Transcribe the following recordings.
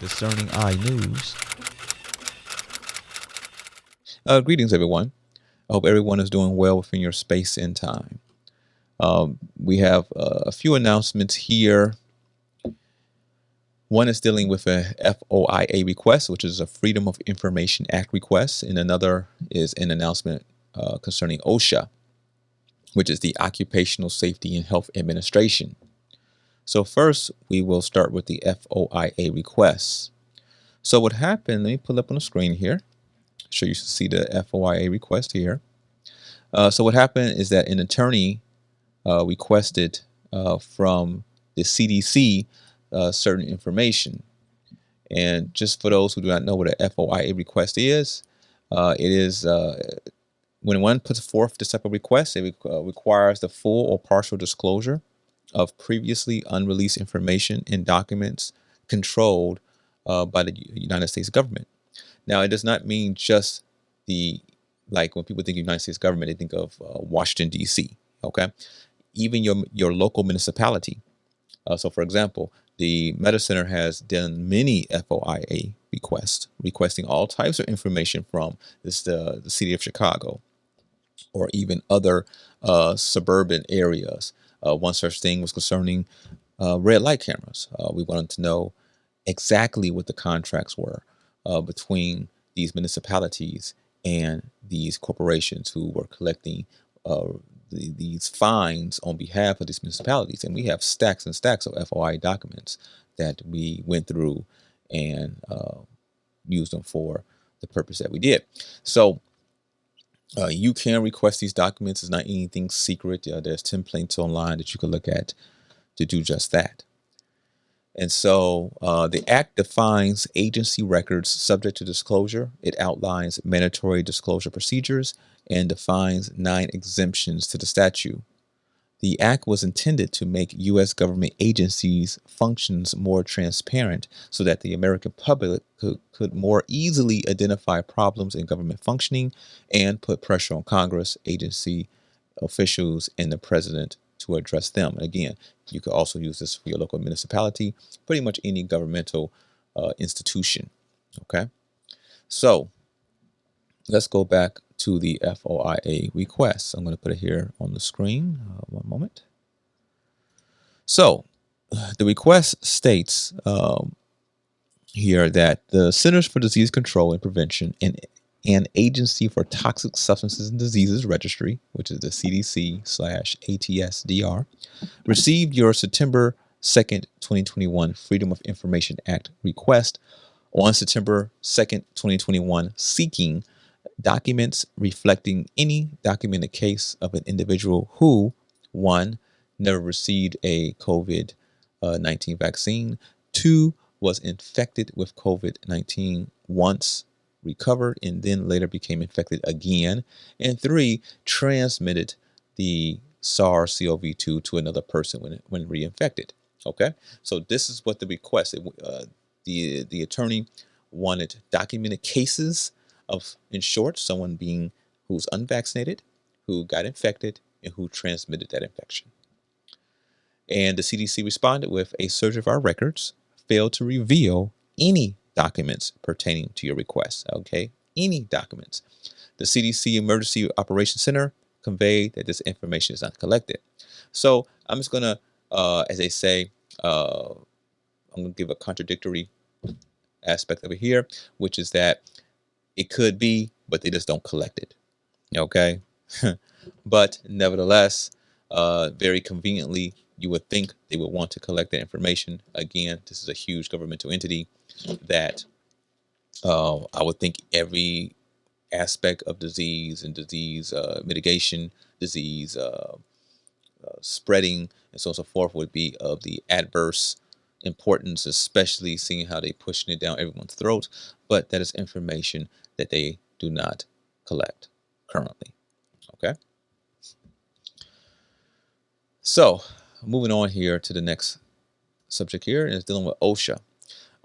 Discerning Eye News. Greetings, everyone. I hope everyone is doing well within your space and time. We have a few announcements here. One is dealing with a FOIA request, which is a Freedom of Information Act request, and another is an announcement concerning OSHA, which is the Occupational Safety and Health Administration. So first, we will start with the FOIA request. So what happened, let me pull up on the screen here. So you can see the FOIA request here. So what happened is that an attorney requested from the CDC certain information. And just for those who do not know what a FOIA request is, it is when one puts forth this type of request, it requires the full or partial disclosure of previously unreleased information in documents controlled by the United States government. Now, it does not mean just like when people think of United States government, they think of Washington, D.C., okay? Even your local municipality. So, for example, the Meta Center has done many FOIA requests, requesting all types of information from the city of Chicago or even other suburban areas. One such thing was concerning red light cameras. We wanted to know exactly what the contracts were between these municipalities and these corporations who were collecting these fines on behalf of these municipalities. And we have stacks and stacks of FOIA documents that we went through and used them for the purpose that we did. So you can request these documents. It's not anything secret. There's templates online that you can look at to do just that. And so the Act defines agency records subject to disclosure. It outlines mandatory disclosure procedures and defines 9 exemptions to the statute. The Act was intended to make U.S. government agencies' functions more transparent so that the American public could more easily identify problems in government functioning and put pressure on Congress, agency officials, and the president to address them. And again, you could also use this for your local municipality, pretty much any governmental institution. Okay, so let's go back to the FOIA request. I'm going to put it here on the screen. One moment. So the request states here that the Centers for Disease Control and Prevention and Agency for Toxic Substances and Diseases Registry, which is the CDC/ATSDR, received your September 2nd, 2021 Freedom of Information Act request on September 2nd, 2021, seeking documents reflecting any documented case of an individual who, 1, never received a COVID-19 vaccine, 2, was infected with COVID-19 once, recovered, and then later became infected again, and 3, transmitted the SARS-CoV-2 to another person when reinfected. Okay, so this is what the request. The attorney wanted documented cases of, in short, someone who's unvaccinated, who got infected, and who transmitted that infection. And the CDC responded with a search of our records failed to reveal any documents pertaining to your request. Okay, any documents. The CDC Emergency Operations Center conveyed that this information is not collected. So I'm just gonna, as they say, I'm gonna give a contradictory aspect over here, which is that it could be, but they just don't collect it. Okay, but nevertheless, very conveniently, you would think they would want to collect that information. Again, this is a huge governmental entity that I would think every aspect of disease and disease mitigation, disease spreading, and so on and so forth would be of the adverse importance, especially seeing how they pushing it down everyone's throat. But that is information that they do not collect currently. Okay. So moving on here to the next subject here is dealing with OSHA.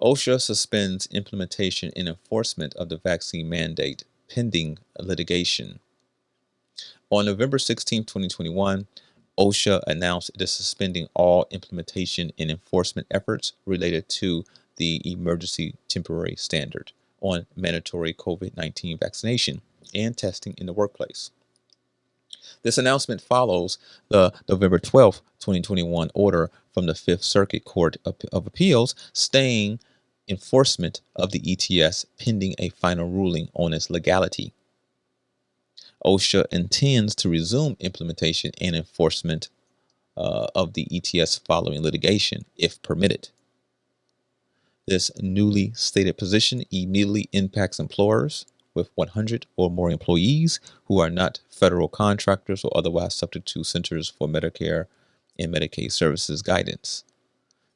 OSHA suspends implementation and enforcement of the vaccine mandate pending litigation. On November 16, 2021, OSHA announced it is suspending all implementation and enforcement efforts related to the emergency temporary standard on mandatory COVID-19 vaccination and testing in the workplace. This announcement follows the November 12th, 2021 order from the Fifth Circuit Court of Appeals staying enforcement of the ETS pending a final ruling on its legality. OSHA intends to resume implementation and enforcement of the ETS following litigation, if permitted. This newly stated position immediately impacts employers with 100 or more employees who are not federal contractors or otherwise subject to Centers for Medicare and Medicaid Services guidance.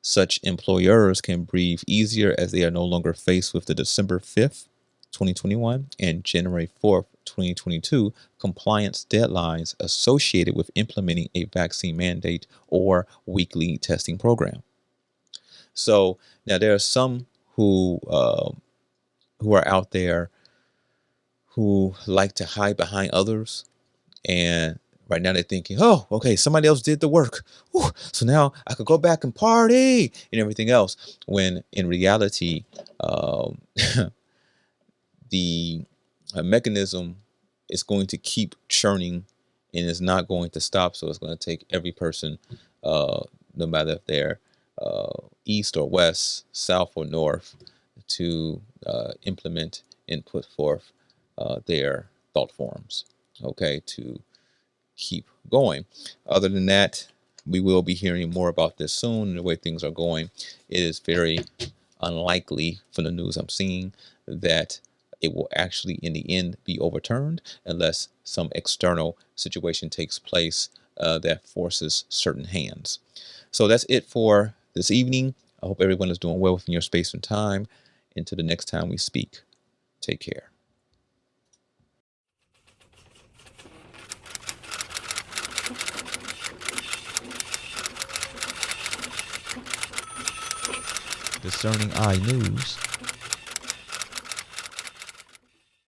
Such employers can breathe easier as they are no longer faced with the December 5th, 2021 and January 4th, 2022 compliance deadlines associated with implementing a vaccine mandate or weekly testing program. So now there are some who are out there who like to hide behind others, and right now they're thinking, oh, okay, somebody else did the work. Ooh, so now I could go back and party and everything else. When in reality, the mechanism is going to keep churning and is not going to stop. So it's going to take every person, no matter if they're east or west, south or north, to implement and put forth their thought forms, okay, to keep going. Other than that, we will be hearing more about this soon. And the way things are going, it is very unlikely from the news I'm seeing that it will actually in the end be overturned unless some external situation takes place that forces certain hands. So that's it for this evening. I hope everyone is doing well within your space and time. Until the next time we speak, take care. Discerning Eye News